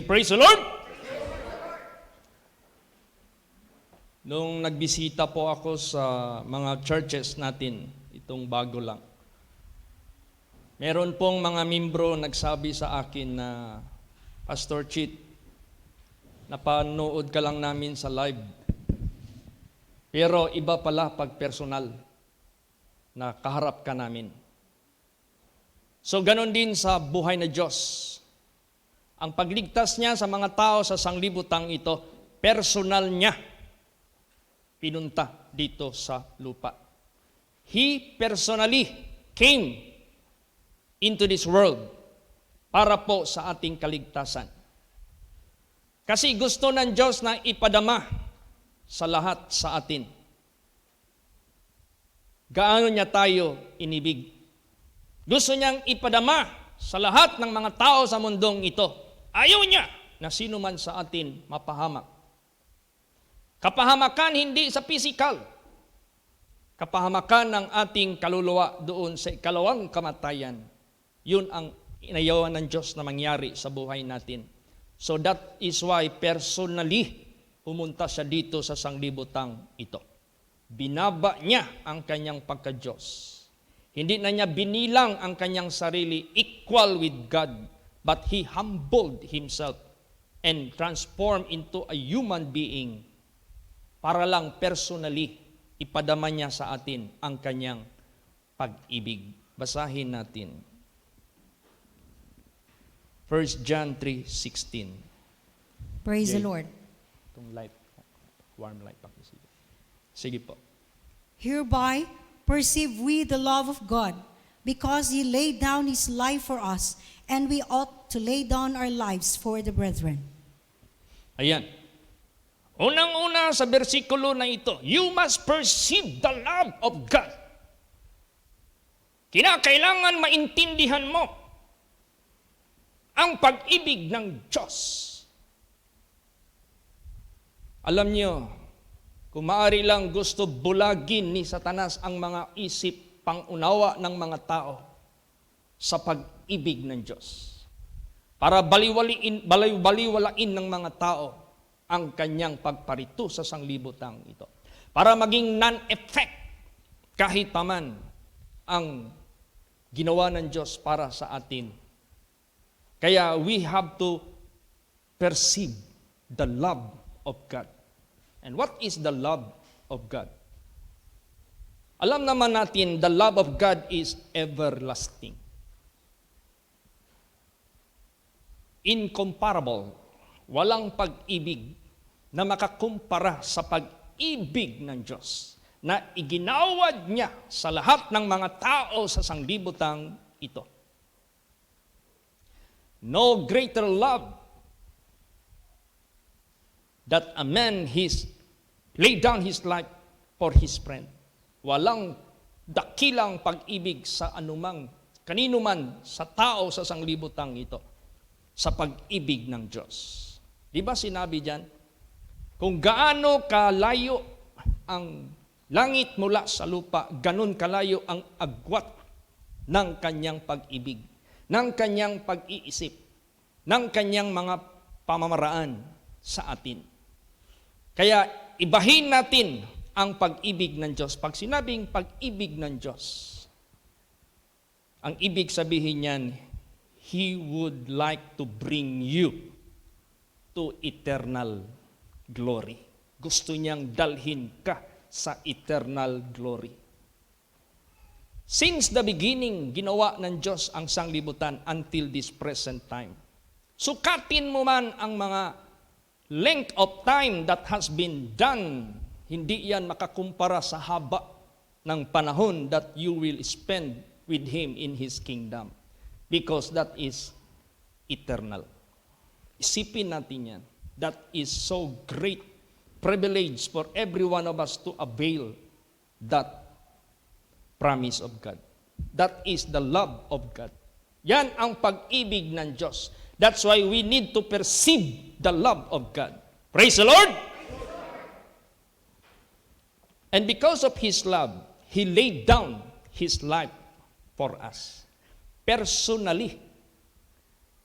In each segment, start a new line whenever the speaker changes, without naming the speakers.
praise the Lord! Nung nagbisita po ako sa mga churches natin, itong bago lang, meron pong mga membro nagsabi sa akin na, Pastor Chit, napanood ka lang namin sa live. Pero iba pala pag personal na kaharap ka namin. So ganon din sa buhay na Diyos. Ang pagligtas niya sa mga tao sa sanglibutang ito, personal niya pinunta dito sa lupa. He personally came into this world para po sa ating kaligtasan. Kasi gusto ng Diyos na ipadama sa lahat sa atin. Gaano niya tayo inibig? Gusto niyang ipadama sa lahat ng mga tao sa mundong ito. Ayaw niya na sino man sa atin mapahamak. Kapahamakan hindi sa physical. Kapahamakan ng ating kaluluwa doon sa ikalawang kamatayan. Yun ang inayawan ng Diyos na mangyari sa buhay natin. So that is why personally pumunta siya dito sa sanglibutang ito. Binaba niya ang kanyang pagka-Diyos. Hindi na niya binilang ang kanyang sarili equal with God, but He humbled Himself and transformed into a human being para lang personally ipadama niya sa atin ang kanyang pag-ibig. Basahin natin. 1 John 3:16.
Praise the Lord.
Itong light, warm light pakisige. Sige po.
Hereby perceive we the love of God, because He laid down His life for us, and we ought to lay down our lives for the brethren.
Ayan. Unang-una sa bersikulo na ito, you must perceive the love of God. Kinakailangan maintindihan mo ang pag-ibig ng Diyos. Alam niyo, kung maaari lang gusto bulagin ni Satanas ang mga isip, pangunawa ng mga tao sa pag-ibig ng Diyos. Para baliwalain ng mga tao ang kanyang pagparito sa sanglibutang ito. Para maging non-effect kahit paman ang ginawa ng Diyos para sa atin. Kaya we have to perceive the love of God. And what is the love of God? Alam naman natin, the love of God is everlasting. Incomparable. Walang pag-ibig na makakumpara sa pag-ibig ng Diyos na iginawad niya sa lahat ng mga tao sa sanglibutang ito. No greater love that a man lay down his life for his friend. Walang dakilang pag-ibig sa kanino man sa tao sa sanglibutang ito sa pag-ibig ng Diyos. Di ba sinabi diyan? Kung gaano kalayo ang langit mula sa lupa, ganun kalayo ang agwat ng kanyang pag-ibig, ng kanyang pag-iisip, ng kanyang mga pamamaraan sa atin. Kaya ibahin natin ang pag-ibig ng Diyos. Pag sinabing pag-ibig ng Diyos, ang ibig sabihin niyan, He would like to bring you to eternal glory. Gusto niyang dalhin ka sa eternal glory. Since the beginning, ginawa ng Diyos ang sanglibutan until this present time. Sukatin mo man ang mga length of time that has been done, hindi yan makakumpara sa haba ng panahon that you will spend with Him in His kingdom. Because that is eternal. Isipin natin yan. That is so great privilege for every one of us to avail that promise of God. That is the love of God. Yan ang pag-ibig ng Diyos. That's why we need to perceive the love of God. Praise the Lord! And because of His love, He laid down His life for us. Personally,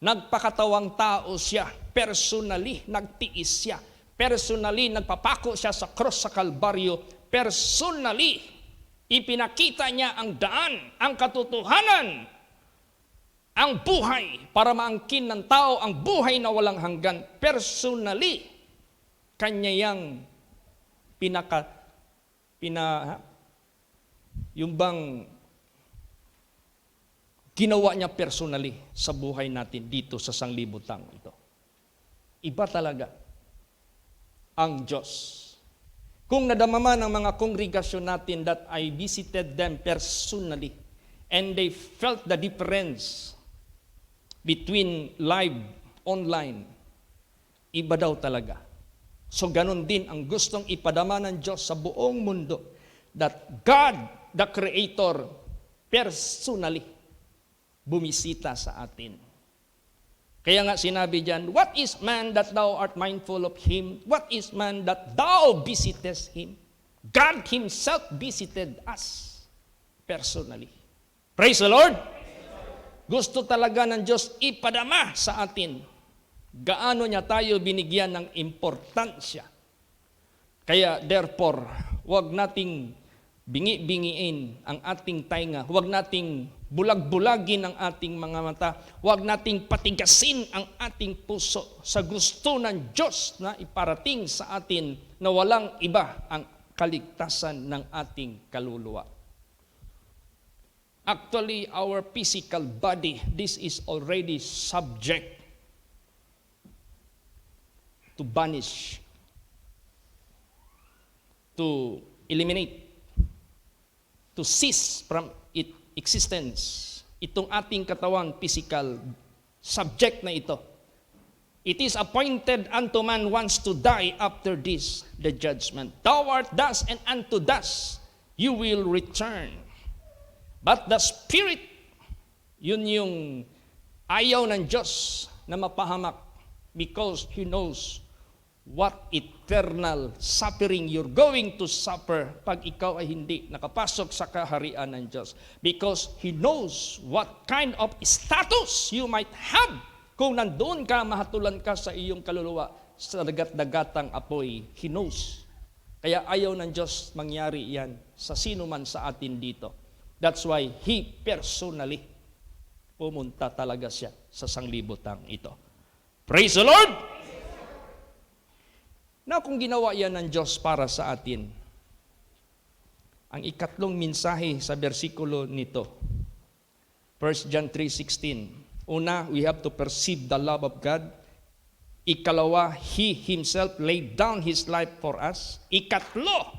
Nagpakatawang tao siya. Personally, nagtiis siya. Personally, nagpapako siya sa cross sa Kalbaryo. Personally, ipinakita niya ang daan, ang katotohanan, ang buhay para maangkin ng tao ang buhay na walang hanggan. Personally, kanya yang yung bang ginawa niya personally sa buhay natin dito sa sanglibutang ito. Iba talaga ang Diyos. Kung nadama man ng mga kongregasyon natin that I visited them personally and they felt the difference between live, online, iba daw talaga. So ganun din ang gustong ipadama ng Diyos sa buong mundo that God, the Creator, personally bumisita sa atin. Kaya nga sinabi diyan, what is man that thou art mindful of him? What is man that thou visitest him? God himself visited us personally. Praise the Lord! Gusto talaga ng Diyos ipadama sa atin. Gaano niya tayo binigyan ng importansya. Kaya therefore, huwag nating bingi-bingiin ang ating tainga. Huwag nating bulag-bulagin ang ating mga mata. Huwag nating patigasin ang ating puso sa gusto ng Diyos na iparating sa atin na walang iba ang kaligtasan ng ating kaluluwa. Actually, our physical body, this is already subject to banish, to eliminate, to cease from its existence. Itong ating katawan, physical, subject na ito. It is appointed unto man once to die, after this, the judgment. Thou art dust, and unto dust you will return. But the Spirit, yun yung ayaw ng Diyos na mapahamak because He knows what eternal suffering you're going to suffer pag ikaw ay hindi nakapasok sa kaharian ng Diyos. Because He knows what kind of status you might have kung nandoon ka, mahatulan ka sa iyong kaluluwa sa dagat-dagatang apoy. He knows. Kaya ayaw ng Diyos mangyari yan sa sino man sa atin dito. That's why He personally pumunta talaga siya sa sanglibutang ito. Praise the Lord! Now, kung ginawa yan ng Diyos para sa atin, ang ikatlong mensahe sa bersikulo nito, 1 John 3:16. Una, we have to perceive the love of God. Ikalawa, He Himself laid down His life for us. Ikatlo,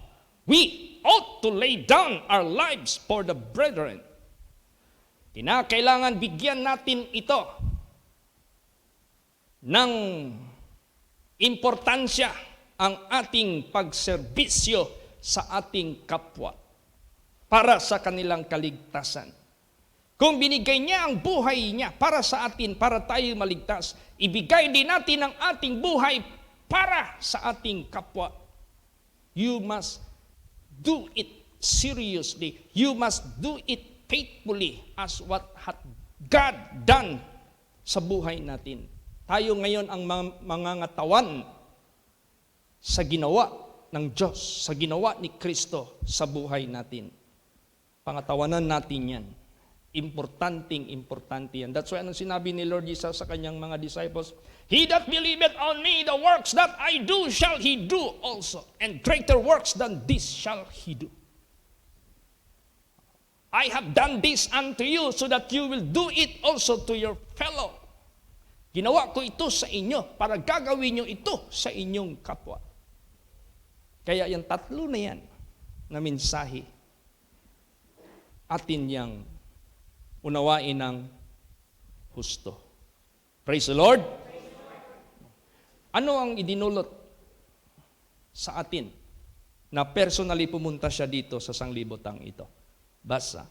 we ought to lay down our lives for the brethren. Kinakailangan bigyan natin ito ng importansya ang ating pagserbisyo sa ating kapwa para sa kanilang kaligtasan. Kung binigay niya ang buhay niya para sa atin, para tayo maligtas, ibigay din natin ang ating buhay para sa ating kapwa. You must do it seriously. You must do it faithfully as what hath God done sa buhay natin. Tayo ngayon ang mangangatawan sa ginawa ng Diyos, sa ginawa ni Kristo sa buhay natin. Pangatawanan natin yan. Importante yan. That's why anong sinabi ni Lord Jesus sa kanyang mga disciples, He that believeth on me, the works that I do shall he do also, and greater works than this shall he do. I have done this unto you so that you will do it also to your fellow. Ginawa ko ito sa inyo para gagawin nyo ito sa inyong kapwa. Kaya yung tatlo na yan na mensahe, atin yang unawain ng husto. Praise the Lord! Ano ang idinulot sa atin na personally pumunta siya dito sa sanglibutang ito? Basa.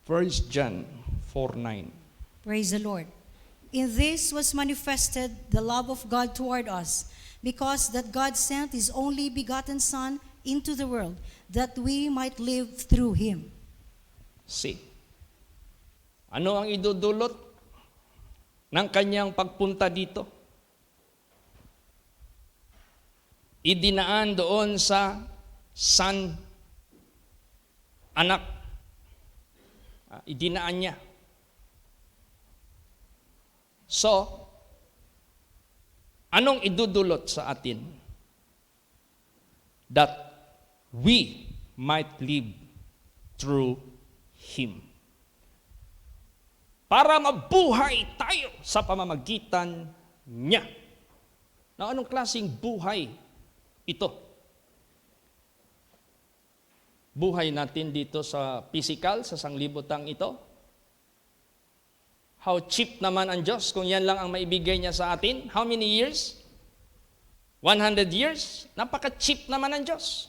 1 John 4:9.
Praise the Lord. In this was manifested the love of God toward us, because that God sent His only begotten Son into the world, that we might live through Him.
See. Ano ang idudulot ng kanyang pagpunta dito. Idinaan doon sa son, anak. Idinaan niya. So, anong idudulot sa atin? That we might live through Him. Para mabuhay tayo sa pamamagitan niya. Na anong klaseng buhay ito? Buhay natin dito sa physical, sa sanglibutang ito? How cheap naman ang Diyos kung yan lang ang maibigay niya sa atin? How many years? 100 years? Napaka-cheap naman ang Diyos.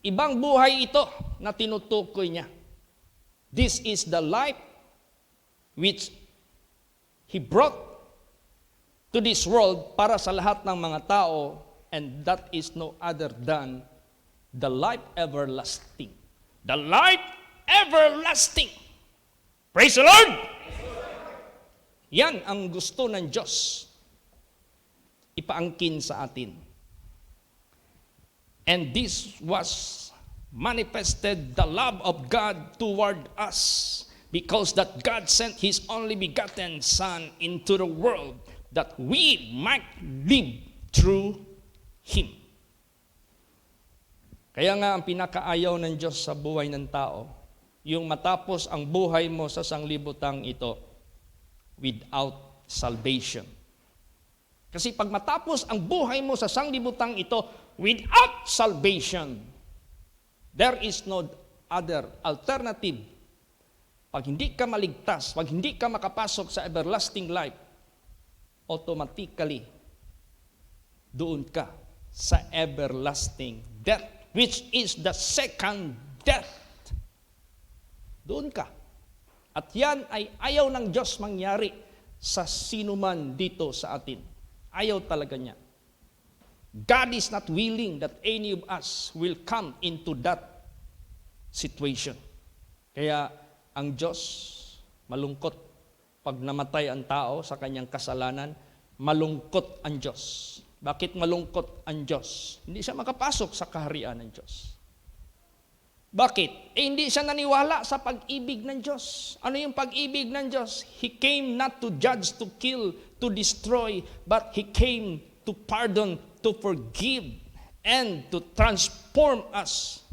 Ibang buhay ito na tinutukoy niya. This is the life which He brought to this world para sa lahat ng mga tao, and that is no other than the life everlasting. The life everlasting. Praise the Lord! Yan ang gusto ng Diyos ipaangkin sa atin. And this was manifested the love of God toward us, because that God sent His only begotten Son into the world that we might live through Him. Kaya nga ang pinakaayaw ng Diyos sa buhay ng tao, yung matapos ang buhay mo sa sanglibutang ito without salvation. Kasi pag matapos ang buhay mo sa sanglibutang ito without salvation, there is no other alternative. Pag hindi ka maligtas, pag hindi ka makapasok sa everlasting life, automatically, doon ka sa everlasting death, which is the second death. Doon ka. At yan ay ayaw ng Diyos mangyari sa sinuman dito sa atin. Ayaw talaga niya. God is not willing that any of us will come into that situation. Kaya ang Diyos malungkot pag namatay ang tao sa kanyang kasalanan, malungkot ang Diyos. Bakit malungkot ang Diyos? Hindi siya makapasok sa kaharian ng Diyos. Bakit? Hindi siya naniwala sa pag-ibig ng Diyos. Ano yung pag-ibig ng Diyos? He came not to judge, to kill, to destroy, but He came to pardon, to forgive, and to transform us.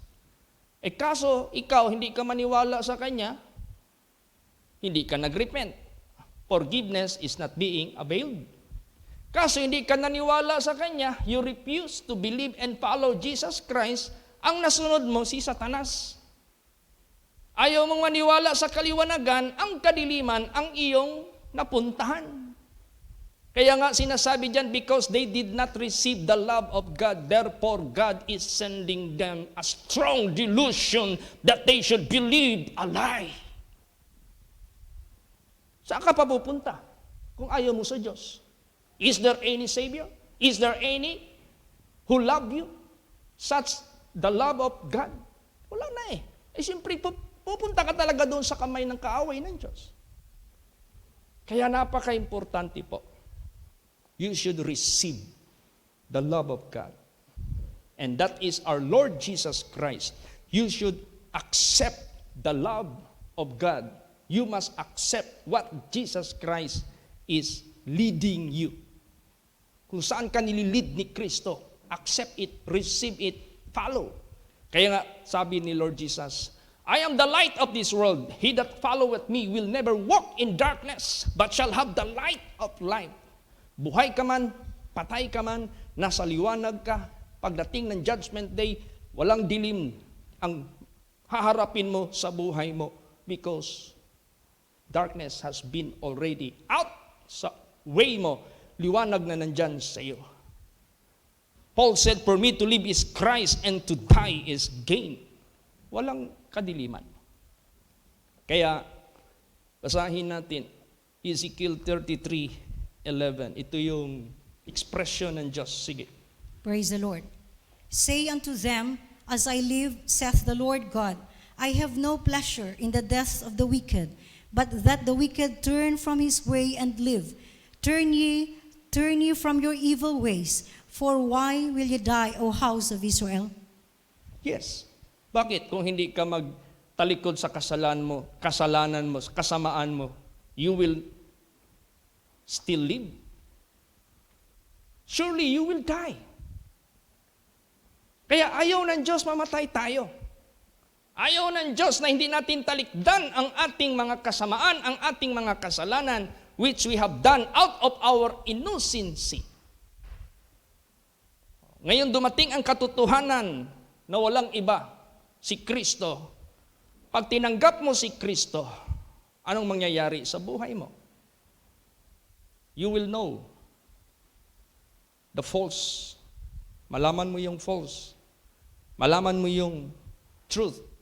Kaso, ikaw, hindi ka maniwala sa Kanya, hindi ka nag-repent. Forgiveness is not being availed. Kaso, hindi ka naniwala sa Kanya, you refuse to believe and follow Jesus Christ, ang nasunod mo si Satanas. Ayaw mong maniwala sa kaliwanagan, ang kadiliman ang iyong napuntahan. Kaya nga sinasabi diyan, because they did not receive the love of God, therefore God is sending them a strong delusion that they should believe a lie. Saan ka pa pupunta kung ayaw mo sa Diyos? Is there any Savior? Is there any who love you? Such the love of God? Wala na eh. Siyempre, pupunta ka talaga doon sa kamay ng kaaway ng Diyos. Kaya napaka-importante po. You should receive the love of God. And that is our Lord Jesus Christ. You should accept the love of God. You must accept what Jesus Christ is leading you. Kung saan ka nililid ni Kristo, accept it, receive it, follow. Kaya nga, sabi ni Lord Jesus, I am the light of this world. He that followeth me will never walk in darkness, but shall have the light of life. Buhay ka man, patay ka man, nasa liwanag ka, pagdating ng Judgment Day, walang dilim ang haharapin mo sa buhay mo, because darkness has been already out sa way mo, liwanag na nandyan sa iyo. Paul said, for me to live is Christ and to die is gain. Walang kadiliman. Kaya, basahin natin, Ezekiel 33:11. Ito yung expression ng Diyos. Sige.
Praise the Lord. Say unto them, as I live, saith the Lord God, I have no pleasure in the death of the wicked, but that the wicked turn from his way and live. Turn ye from your evil ways, for why will ye die, O house of Israel?
Yes. Bakit? Kung hindi ka magtalikod sa kasalanan mo, kasamaan mo, you will still live. Surely you will die. Kaya ayaw ng Diyos mamatay tayo. Ayaw ng Diyos na hindi natin talikdan ang ating mga kasamaan, ang ating mga kasalanan, which we have done out of our innocency. Ngayon dumating ang katotohanan na walang iba, si Kristo. Pag tinanggap mo si Kristo, anong mangyayari sa buhay mo? You will know the false. Malaman mo yung false. Malaman mo yung truth.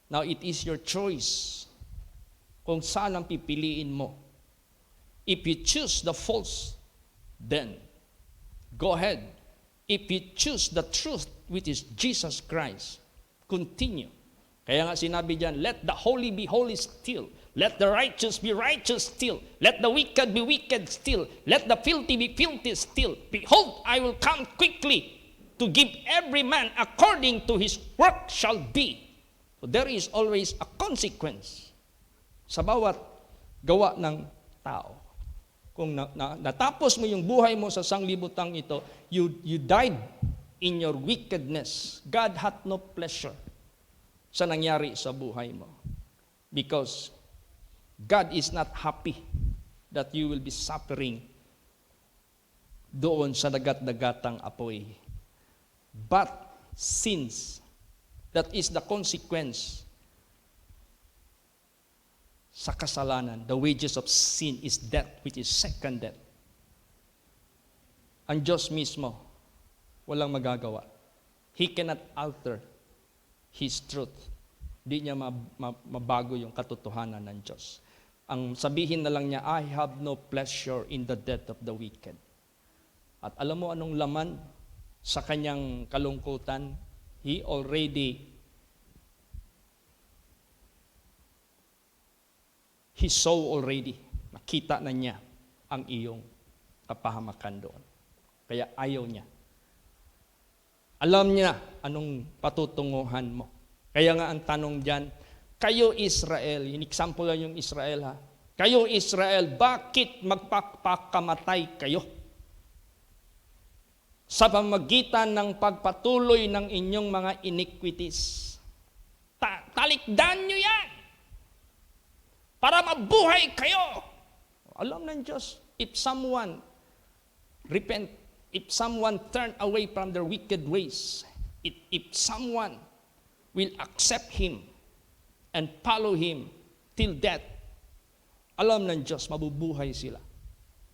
Now, it is your choice kung saan ang pipiliin mo. If you choose the false, then go ahead. If you choose the truth, which is Jesus Christ, continue. Kaya nga sinabi diyan, let the holy be holy still. Let the righteous be righteous still. Let the wicked be wicked still. Let the filthy be filthy still. Behold, I will come quickly to give every man according to his work shall be. So there is always a consequence sa bawat gawa ng tao. Kung natapos mo yung buhay mo sa sanglibutang ito, you died in your wickedness. God hath no pleasure sa nangyari sa buhay mo. Because God is not happy that you will be suffering doon sa dagat-dagatang apoy. But since that is the consequence sa kasalanan, the wages of sin is death, which is second death. Ang Diyos mismo, walang magagawa. He cannot alter His truth. Di niya mabago yung katotohanan ng Diyos. Ang sabihin na lang niya, I have no pleasure in the death of the wicked. At alam mo anong laman sa kanyang kalungkutan? He saw already, nakita na niya ang iyong kapahamakan doon. Kaya ayaw niya. Alam niya anong patutunguhan mo. Kaya nga ang tanong diyan, kayo Israel, in example lang yung Israel ha, kayo Israel, bakit magpapakamatay kayo? Sa pamagitan ng pagpatuloy ng inyong mga iniquities. Talikdan nyo yan para mabuhay kayo. Alam ng Diyos, if someone repent, if someone turn away from their wicked ways, if someone will accept Him and follow Him till death, alam ng Diyos, mabubuhay sila.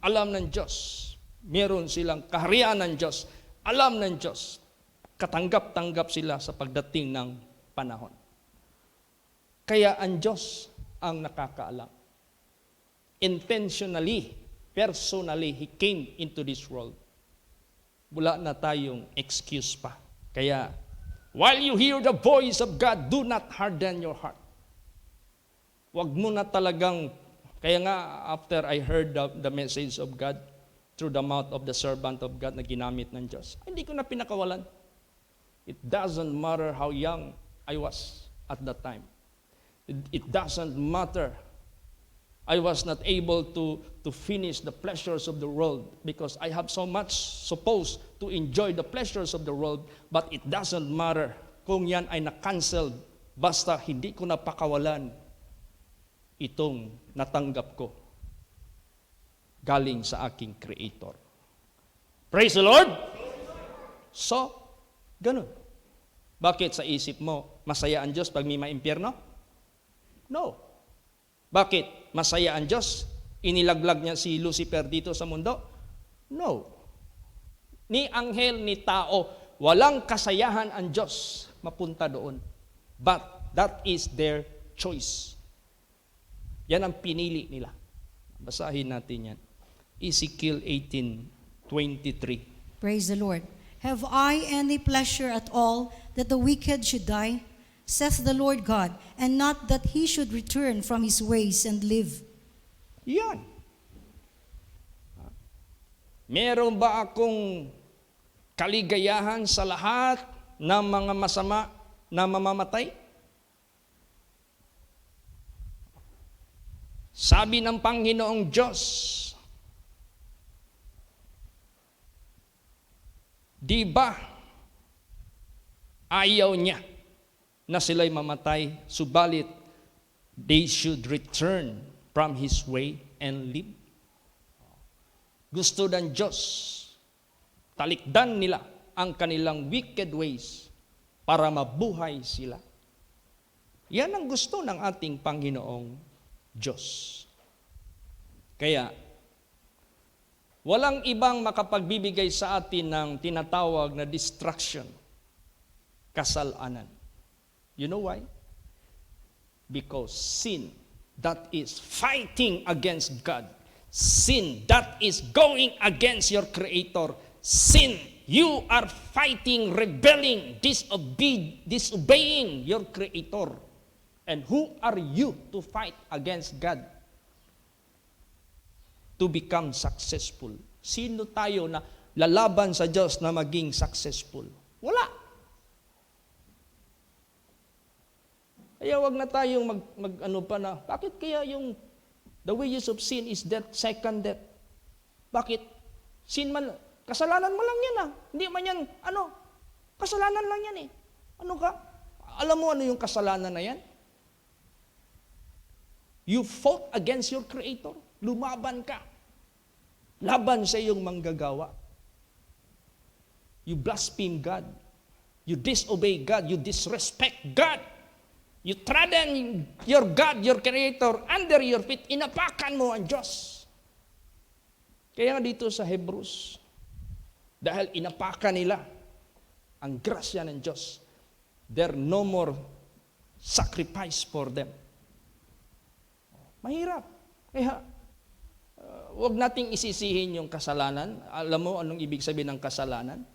Alam ng Diyos, meron silang kaharian ng Diyos. Alam ng Diyos, katanggap-tanggap sila sa pagdating ng panahon. Kaya ang Diyos ang nakakaalam. Intentionally, personally, He came into this world. Wala na tayong excuse pa. Kaya, while you hear the voice of God, do not harden your heart. Huwag mo na talagang, kaya nga after I heard the message of God, through the mouth of the servant of God na ginamit ng Diyos, hindi ko na pinakawalan. It doesn't matter how young I was at that time. It doesn't matter. I was not able to finish the pleasures of the world because I have so much supposed to enjoy the pleasures of the world, but it doesn't matter kung yan ay na-cancel basta hindi ko napakawalan itong natanggap ko galing sa aking Creator. Praise the Lord! So, ganun. Bakit sa isip mo, masaya ang Diyos pag may maimpyerno? No. Bakit? Masaya ang Diyos? Inilaglag niya si Lucifer dito sa mundo? No. Ni anghel, ni tao, walang kasayahan ang Diyos mapunta doon. But that is their choice. Yan ang pinili nila. Basahin natin yan. Ezekiel 18:23.
Praise the Lord. Have I any pleasure at all that the wicked should die? saith the Lord God, and not that he should return from his ways and live.
Yan. Meron ba akong kaligayahan sa lahat ng mga masama na mamamatay? Sabi ng Panginoong Diyos, di ba ayaw niya na sila'y mamatay, subalit they should return from His way and live? Gusto ng Diyos, talikdan nila ang kanilang wicked ways para mabuhay sila. Yan ang gusto ng ating Panginoong Diyos. Kaya, walang ibang makapagbibigay sa atin ng tinatawag na distraction, kasalanan. You know why? Because sin that is fighting against God, sin that is going against your Creator, sin, you are fighting, rebelling, disobeying your Creator. And who are you to fight against God? To become successful. Sino tayo na lalaban sa Diyos na maging successful? Wala. Kaya wag na tayong bakit kaya yung the wages of sin is death, second death? Bakit? Sin man, kasalanan mo lang yan Hindi man yan, kasalanan lang yan Ano ka? Alam mo ano yung kasalanan na yan? You fought against your Creator. Lumaban ka. Laban sa iyong manggagawa. You blaspheme God. You disobey God. You disrespect God. You trodden your God, your Creator, under your feet. Inapakan mo ang Diyos. Kaya nga dito sa Hebrews, dahil inapakan nila ang grasya ng Diyos, there no more sacrifice for them. Mahirap. Kaya, huwag nating isisihin yung kasalanan. Alam mo anong ibig sabihin ng kasalanan?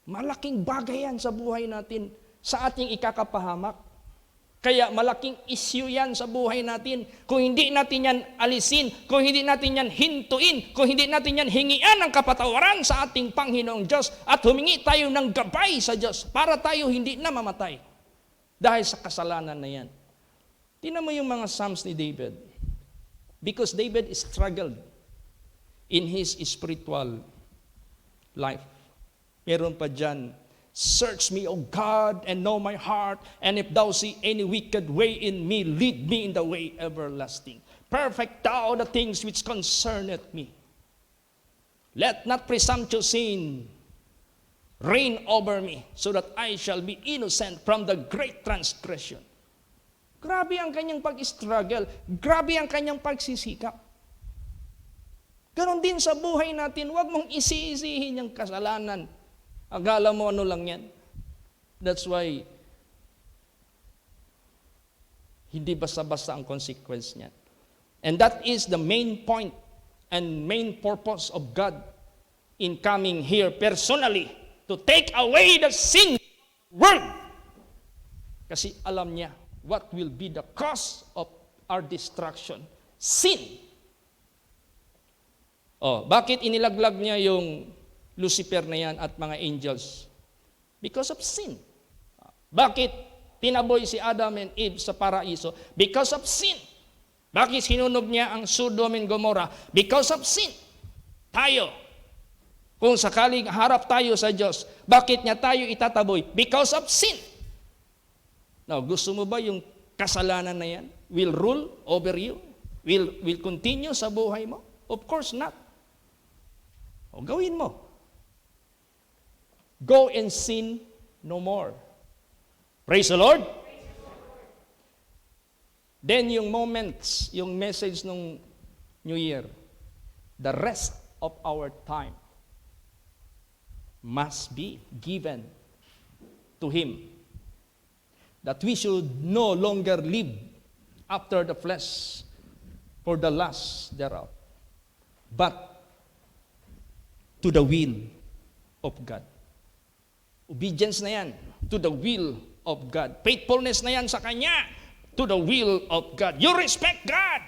Malaking bagay yan sa buhay natin, sa ating ikakapahamak. Kaya malaking issue yan sa buhay natin. Kung hindi natin yan alisin, kung hindi natin yan hintuin, kung hindi natin yan hingian ng kapatawaran sa ating Panginoong Diyos at humingi tayo ng gabay sa Diyos para tayo hindi na mamatay dahil sa kasalanan na yan. Tingnan mo yung mga Psalms ni David. Because David struggled in his spiritual life. Meron pa dyan, search me, O God, and know my heart, and if thou see any wicked way in me, lead me in the way everlasting. Perfect thou the things which concerneth me. Let not presumptuous sin reign over me, so that I shall be innocent from the great transgression. Grabe ang kanyang pag-struggle. Grabe ang kanyang pagsisikap. Ganon din sa buhay natin. Huwag mong isi-isihin yung kasalanan. Akala mo ano lang yan. That's why hindi basta-basta ang consequence niyan. And that is the main point and main purpose of God in coming here personally to take away the sin world. Kasi alam niya what will be the cause of our destruction? Sin. Bakit inilaglag niya yung Lucifer na yan at mga angels? Because of sin. Bakit tinaboy si Adam and Eve sa paraiso? Because of sin. Bakit sinunog niya ang Sodom and Gomorrah? Because of sin. Tayo, kung sakaling harap tayo sa Diyos, bakit niya tayo itataboy? Because of sin. Now, gusto mo ba yung kasalanan na yan will rule over you? Will continue sa buhay mo? Of course not. Gawin mo. Go and sin no more. Praise the Lord. Then yung moments, yung message ng New Year, the rest of our time must be given to Him. That we should no longer live after the flesh for the lust thereof, but to the will of God. Obedience na yan, to the will of God. Faithfulness na yan sa Kanya to the will of God. You respect God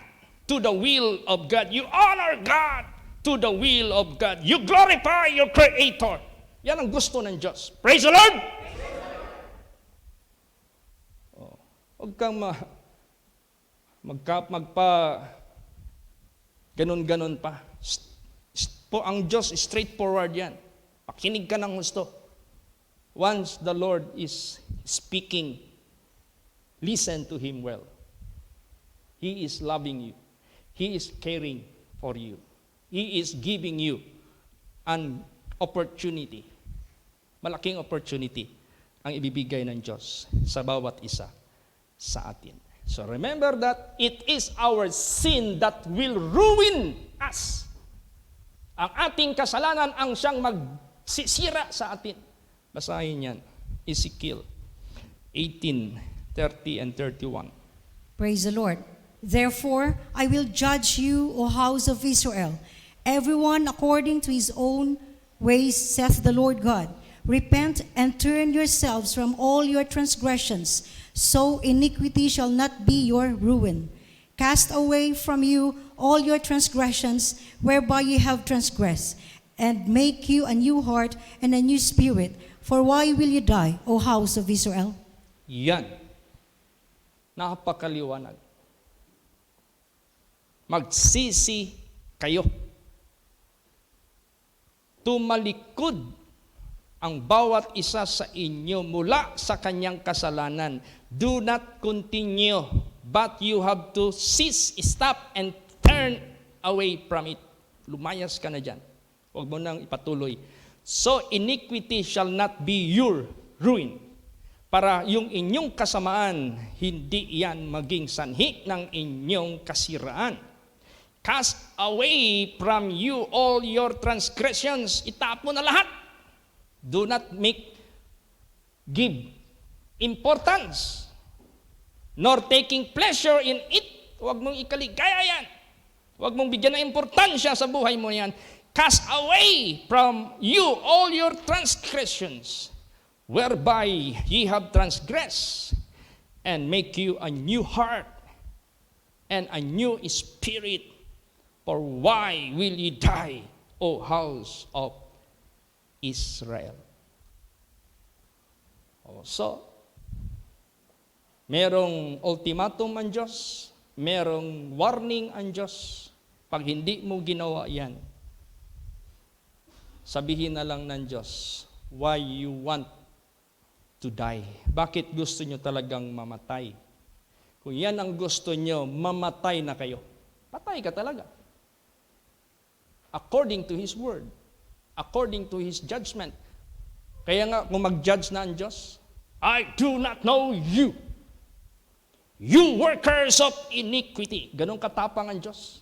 to the will of God. You honor God to the will of God. You glorify your Creator. Yan ang gusto ng Diyos. Praise the Lord! Huwag kang ganon-ganon pa. Ang Diyos, straightforward yan. Pakinig ka ng gusto. Once the Lord is speaking, listen to Him well. He is loving you. He is caring for you. He is giving you an opportunity. Malaking opportunity ang ibibigay ng Diyos sa bawat isa sa atin. So remember that it is our sin that will ruin us. Ang ating kasalanan ang siyang magsisira sa atin. Basahin yan. Ezekiel 18:30 and 31.
Praise the Lord. Therefore, I will judge you, O house of Israel, everyone according to his own ways, saith the Lord God. Repent and turn yourselves from all your transgressions, so iniquity shall not be your ruin. Cast away from you all your transgressions, whereby ye have transgressed, and make you a new heart and a new spirit. For why will you die, O house of Israel?
Yan. Napakaliwanag. Magsisi kayo. Tumalikod ang bawat isa sa inyo mula sa kanyang kasalanan. Do not continue, but you have to cease, stop, and turn away from it. Lumayas ka na dyan. Huwag mo nang ipatuloy. So iniquity shall not be your ruin. Para yung inyong kasamaan, hindi yan maging sanhi ng inyong kasiraan. Cast away from you all your transgressions. Itapon na lahat. Do not give importance, nor taking pleasure in it. Huwag mong ikaligaya yan. Huwag mong bigyan ng importansya sa buhay mo yan. Cast away from you all your transgressions, whereby ye have transgressed, and make you a new heart and a new spirit. For why will ye die, O house of Israel? So, merong ultimatum ang Diyos, merong warning ang Diyos. Pag hindi mo ginawa yan, sabihin na lang ng Diyos, why you want to die? Bakit gusto nyo talagang mamatay? Kung yan ang gusto nyo, mamatay na kayo. Patay ka talaga. According to His word. According to His judgment. Kaya nga, kung mag-judge na ang Diyos, I do not know you. You workers of iniquity. Ganong katapang ang Diyos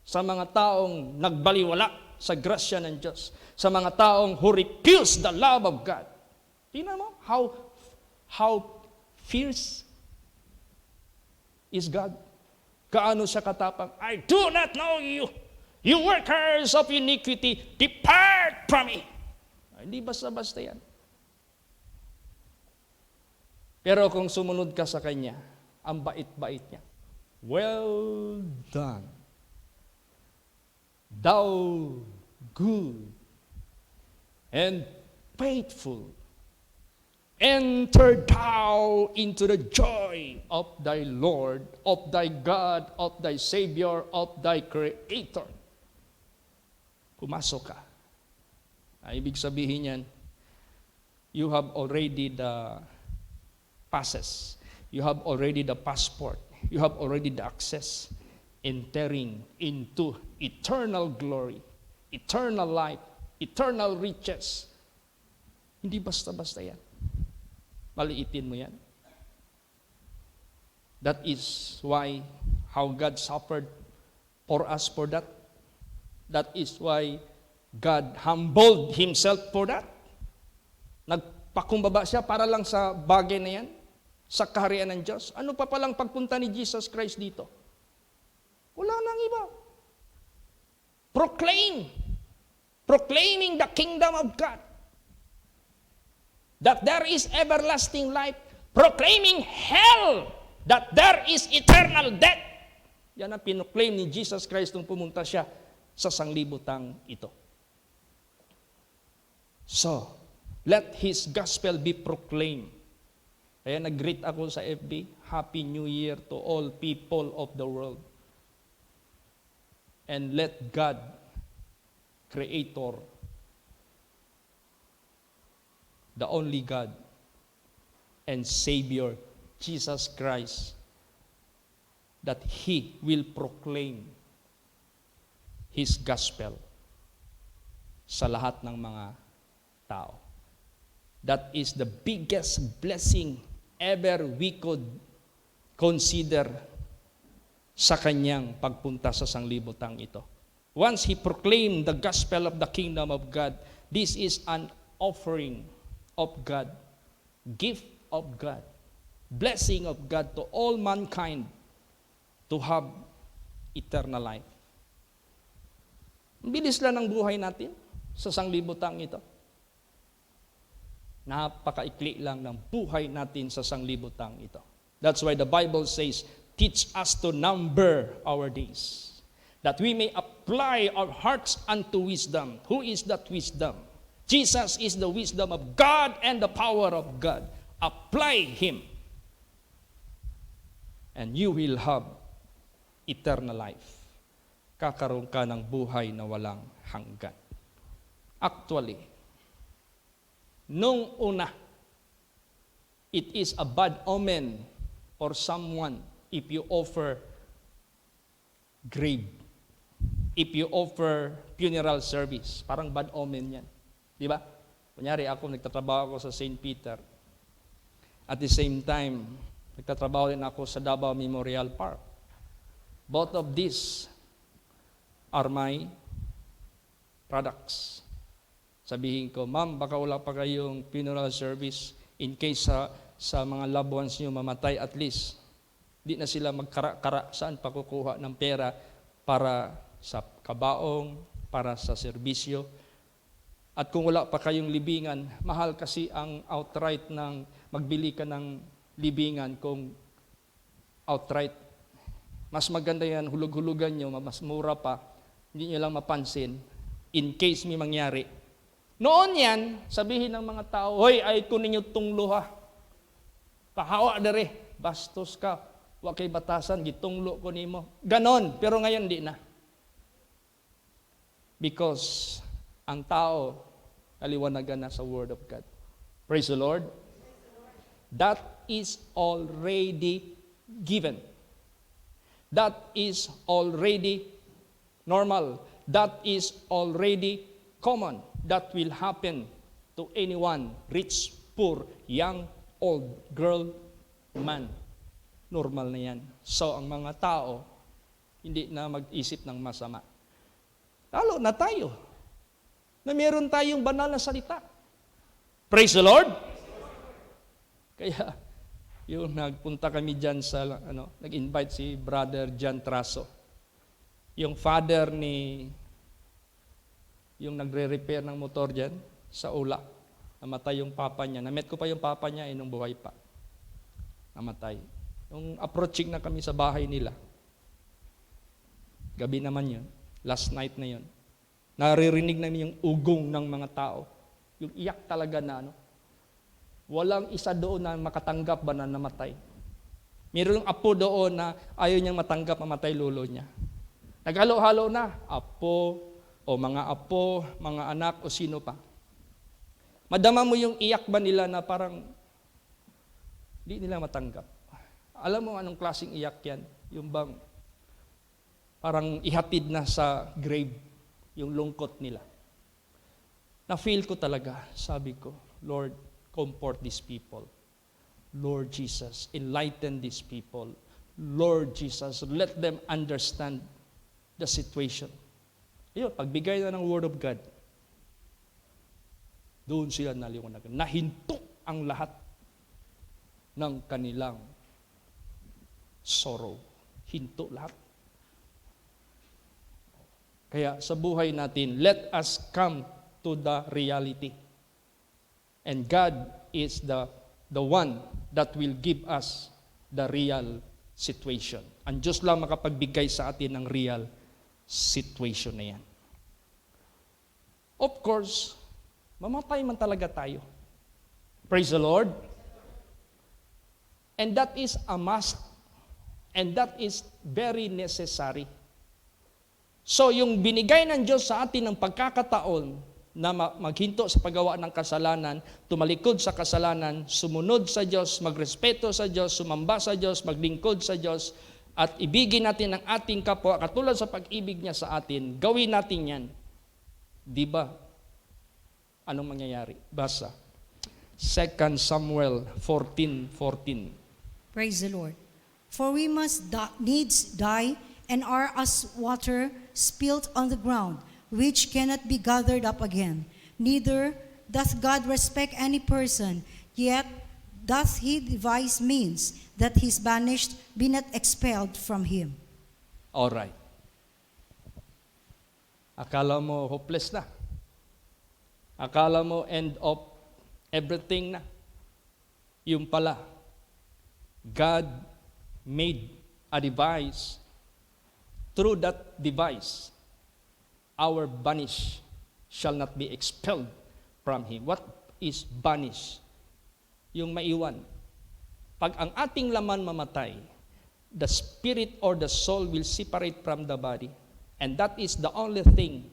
sa mga taong nagbaliwala sa grasya ng Diyos. Sa mga taong who refuse the love of God. Tingnan mo, how fierce is God. Kaano siya katapang, I do not know you. You workers of iniquity, depart from me. Hindi basta-basta yan. Pero kung sumunod ka sa Kanya, ang bait-bait niya. Well done, thou good and faithful. Enter thou into the joy of thy Lord, of thy God, of thy Savior, of thy Creator. Pumasok ka. Ibig sabihin yan, you have already the passes. You have already the passport. You have already the access entering into eternal glory, eternal life, eternal riches. Hindi basta-basta yan. Maliitin mo yan. That is why how God suffered for us for that. That is why God humbled Himself for that. Nagpakumbaba siya para lang sa bagay na yan, sa kaharian ng Diyos. Ano pa palang pagpunta ni Jesus Christ dito? Wala nang iba. Proclaiming the kingdom of God. That there is everlasting life proclaiming hell, that there is eternal death. Yan ang pinoclaim ni Jesus Christ nung pumunta siya sa sanglibutang ito. So, let His gospel be proclaimed. Kaya nag-greet ako sa FB, Happy New Year to all people of the world. And let God, Creator, the only God and Savior, Jesus Christ, that He will proclaim His gospel sa lahat ng mga tao. That is the biggest blessing ever we could consider sa kanyang pagpunta sa sanglibutang ito. Once He proclaimed the gospel of the kingdom of God, this is an offering of God, gift of God, blessing of God to all mankind to have eternal life. Bilis lang ang buhay natin sa sanglibutang ito. Napakaikli lang ng buhay natin sa sanglibutang ito. That's why the Bible says, teach us to number our days, that we may apply our hearts unto wisdom. Who is that wisdom? Jesus is the wisdom of God and the power of God. Apply Him, and you will have eternal life. Kakaroon ka ng buhay na walang hanggan. Actually, nung una, it is a bad omen for someone if you offer grave, if you offer funeral service. Parang bad omen yan. Di ba? Kunyari ako, nagtatrabaho ako sa St. Peter. At the same time, nagtatrabaho din ako sa Davao Memorial Park. Both of these are my products. Sabihin ko, ma'am, baka wala pa kayong funeral service in case sa mga loved ones nyo mamatay, at least di na sila magkara-kara saan pakukuha ng pera para sa kabaong, para sa serbisyo. At kung wala pa kayong libingan, mahal kasi ang outright ng magbili ka ng libingan kung outright. Mas maganda yan, hulug-hulugan nyo, mas mura pa, hindi nyo lang mapansin, in case may mangyari. Noon yan, sabihin ng mga tao, hoy, ay kunin nyo tong luha. Pahawa dere, bastos ka, wa kay batasan, gitunglo ko nimo. Ganon, pero ngayon di na. Because ang tao, kaliwanagan na sa Word of God. Praise the Lord. That is already given. That is already normal. That is already common. That will happen to anyone, rich, poor, young, old, girl, man. Normal na yan. So, ang mga tao, hindi na mag-isip ng masama. Lalo na tayo, na meron tayong banal na salita. Praise the Lord! Kaya, yung nagpunta kami dyan sa, nag-invite si Brother John Traso. Yung father yung nagre-repair ng motor dyan, sa Ula. Namatay yung papa niya. Na-met ko pa yung papa niya, nung buhay pa. Namatay. Nung approaching na kami sa bahay nila, gabi naman yun, last night na yun, naririnig namin yung ugong ng mga tao. Yung iyak talaga na walang isa doon na makatanggap ba na namatay. Mayroong apo doon na ayaw niyang matanggap mamatay lolo niya. Naghalo-halo na, apo, o mga anak, o sino pa. Madama mo yung iyak ba nila na parang di nila matanggap. Alam mo anong klaseng iyak yan? Yung bang parang ihatid na sa grave yung lungkot nila. Na-feel ko talaga, sabi ko, Lord, comfort these people. Lord Jesus, enlighten these people. Lord Jesus, let them understand the situation. Ayun, pagbigay na ng Word of God, doon sila naliwanagan. Nahinto ang lahat ng kanilang sorrow. Hinto lahat. Kaya sa buhay natin, let us come to the reality. And God is the the one that will give us the real situation. Ang Diyos lang makapagbigay sa atin ng real situation na yan. Of course, mamatay man talaga tayo. Praise the Lord. And that is a must. And that is very necessary. So yung binigay ng Diyos sa atin ng pagkakataon na maghinto sa paggawa ng kasalanan, tumalikod sa kasalanan, sumunod sa Diyos, magrespeto sa Diyos, sumamba sa Diyos, maglingkod sa Diyos, at ibigin natin ang ating kapwa, katulad sa pag-ibig niya sa atin, gawin natin yan. Di ba? Anong mangyayari? Basa. 2 Samuel 14:14.
Praise the Lord. For we must needs die and are as water spilt on the ground, which cannot be gathered up again. Neither doth God respect any person, yet doth he devise means that his banished be not expelled from him.
All right. Akala mo hopeless na. Akala mo end of everything na. Yung pala, God made a device. Through that device, our banish shall not be expelled from him. What is banish? Yung maiwan. Pag ang ating laman mamatay, the spirit or the soul will separate from the body. And that is the only thing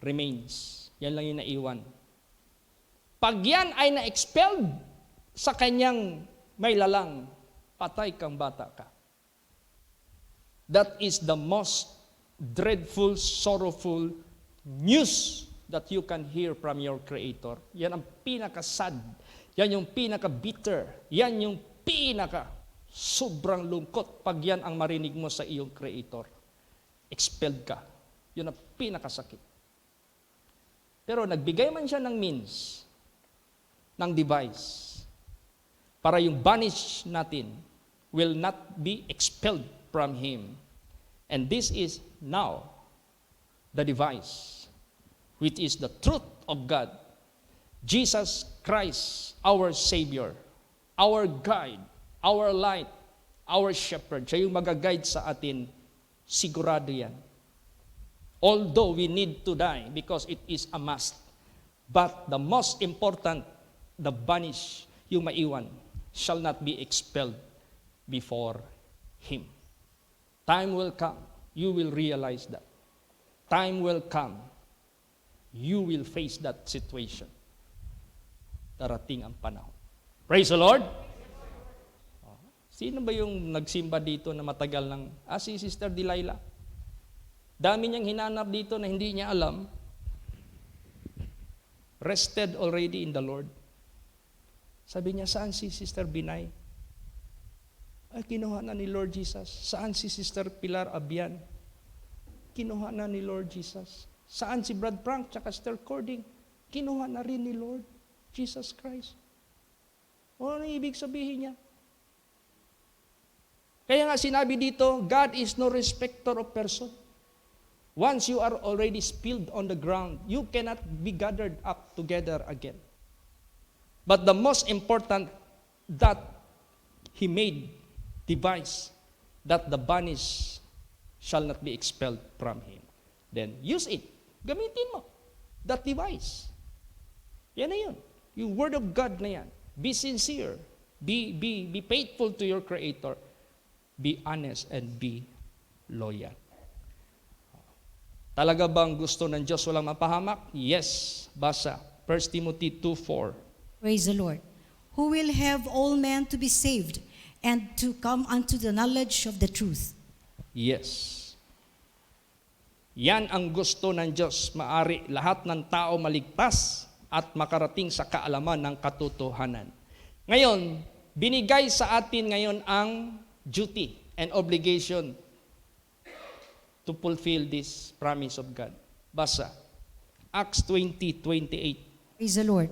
remains. Yan lang yung naiwan. Pag yan ay na-expelled sa kanyang may lalang, patay kang bata ka. That is the most dreadful, sorrowful news that you can hear from your Creator. Yan ang pinaka-sad. Yan yung pinaka-bitter. Yan yung pinaka-sobrang lungkot pag yan ang marinig mo sa iyong Creator. Expelled ka. Yun ang pinakasakit. Pero nagbigay man siya ng means, ng device, para yung banish natin will not be expelled from Him. And this is now the device, which is the truth of God. Jesus Christ, our Savior, our guide, our light, our shepherd. Siya yung mag-guide sa atin, sigurado yan. Although we need to die because it is a must. But the most important, the banish, yung maiwan, shall not be expelled before Him. Time will come, you will realize that. Time will come, you will face that situation. Darating ang panahon. Praise the Lord! Sino ba yung nagsimba dito na matagal ng, si Sister Delilah? Dami niyang hinanap dito na hindi niya alam. Rested already in the Lord. Sabi niya, saan si Sister Binay? Ay, kinuha na ni Lord Jesus. Saan si Sister Pilar Abian? Kinuha na ni Lord Jesus. Saan si Brad Frank tsaka Sister Cording? Kinuha na rin ni Lord Jesus Christ. Ano ibig sabihin niya? Kaya nga sinabi dito, God is no respecter of person. Once you are already spilled on the ground, you cannot be gathered up together again. But the most important that He made device that the banish shall not be expelled from Him. Then use it. Gamitin mo that device. Yan na yun. Yung word of God na yan. Be sincere. Be faithful to your Creator. Be honest and be loyal. Talaga bang gusto ng Diyos walang mapahamak? Yes. Basa. 1 Timothy 2:4.
Praise the Lord. Who will have all men to be saved and to come unto the knowledge of the truth.
Yes. Yan ang gusto ng Diyos. Maari lahat ng tao maligtas at makarating sa kaalaman ng katotohanan. Ngayon, binigay sa atin ngayon ang duty and obligation to fulfill this promise of God. Basa. Acts 20:28.
Praise the Lord.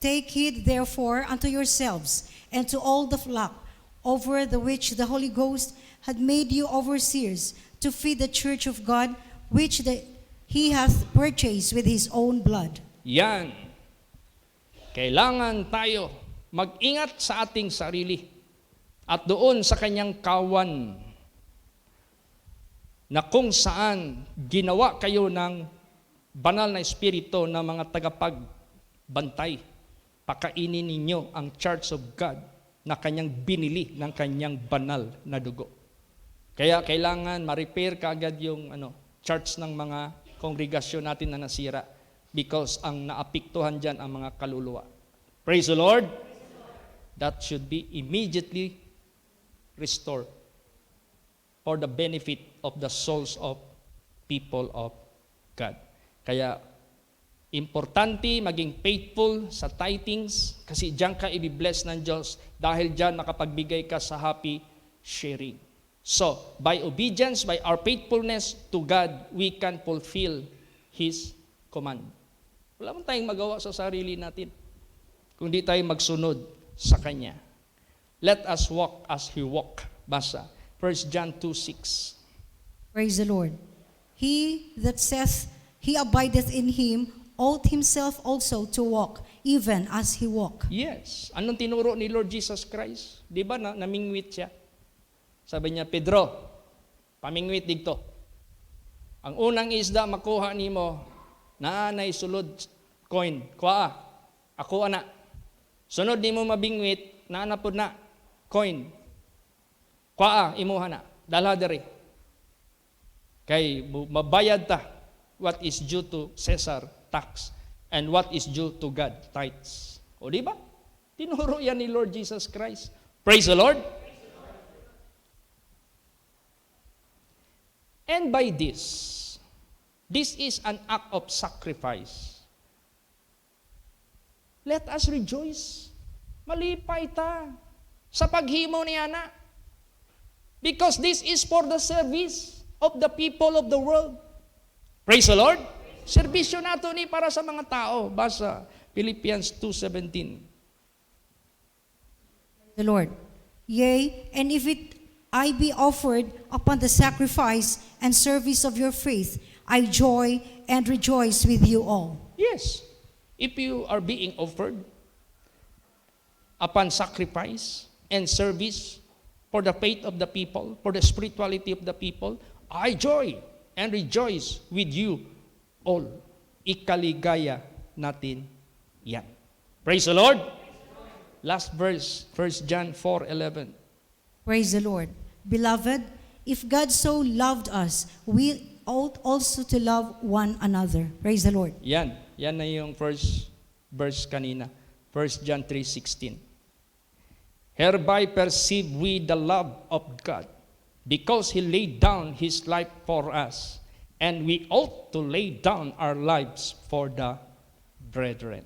Take heed therefore unto yourselves and to all the flock over the which the Holy Ghost had made you overseers to feed the church of God, which He hath purchased with His own blood.
Yan. Kailangan tayo mag-ingat sa ating sarili at doon sa kanyang kawan na kung saan ginawa kayo ng banal na espiritu na mga tagapagbantay. Pakainin ninyo ang church of God na kanyang binili ng kanyang banal na dugo. Kaya kailangan ma-repair kaagad yung church ng mga kongregasyon natin na nasira because ang naapektuhan dyan ang mga kaluluwa. Praise the Lord! That should be immediately restored for the benefit of the souls of people of God. Kaya, importante maging faithful sa tithings kasi diyan ka i-bless ng Diyos dahil diyan makapagbigay ka sa happy sharing. So, by obedience, by our faithfulness to God, we can fulfill His command. Wala man tayong magawa sa sarili natin kung di tayo magsunod sa Kanya. Let us walk as He walked. Basa, 1 John 2:6.
Praise the Lord. He that saith he abideth in him ought himself also to walk, even as he walked.
Yes. Anong tinuro ni Lord Jesus Christ? Di ba namingwit siya? Sabi niya, Pedro, pamingwit digto. Ang unang isda makuha nimo, naanay sulod coin, kuha, ako ana. Sunod nimo mabingwit, naanapod na coin. Kuha, imuha na, dalha diri. Kay mabayad ta what is due to Caesar, tax, and what is due to God, tithes. O di ba? Tinuro yan ni Lord Jesus Christ. Praise the Lord. And by this is an act of sacrifice. Let us rejoice. Malipay ta sa paghimo ni Ana. Because this is for the service of the people of the world. Praise the Lord. Serbisyo nato ni para sa mga tao. Basa Philippians 2:17.
The Lord. Yea, and if it I be offered upon the sacrifice and service of your faith, I joy and rejoice with you all.
Yes. If you are being offered upon sacrifice and service for the faith of the people, for the spirituality of the people, I joy and rejoice with you all. Ikaligaya natin yan. Praise the Lord. Last verse, 1 John 4:11.
Praise the Lord. Beloved, if God so loved us, we ought also to love one another. Praise the Lord.
Yan. Yan na yung first verse kanina. 1 John 3:16. Hereby perceive we the love of God, because He laid down His life for us, and we ought to lay down our lives for the brethren.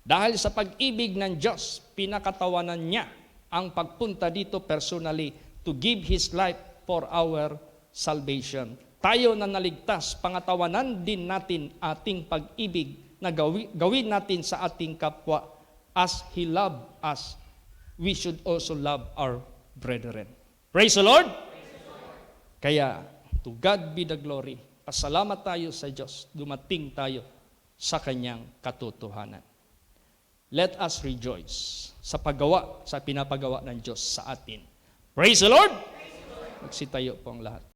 Dahil sa pag-ibig ng Diyos, pinakatawanan niya ang pagpunta dito personally to give His life for our salvation. Tayo na naligtas, pangatawanan din natin ating pag-ibig na gawin natin sa ating kapwa. As He loved us, we should also love our brethren. Praise the Lord! Kaya, to God be the glory. Pasalamat tayo sa Diyos. Dumating tayo sa Kanyang katotohanan. Let us rejoice sa pinapagawa ng Diyos sa atin. Praise the Lord! Magsitayo po ang lahat.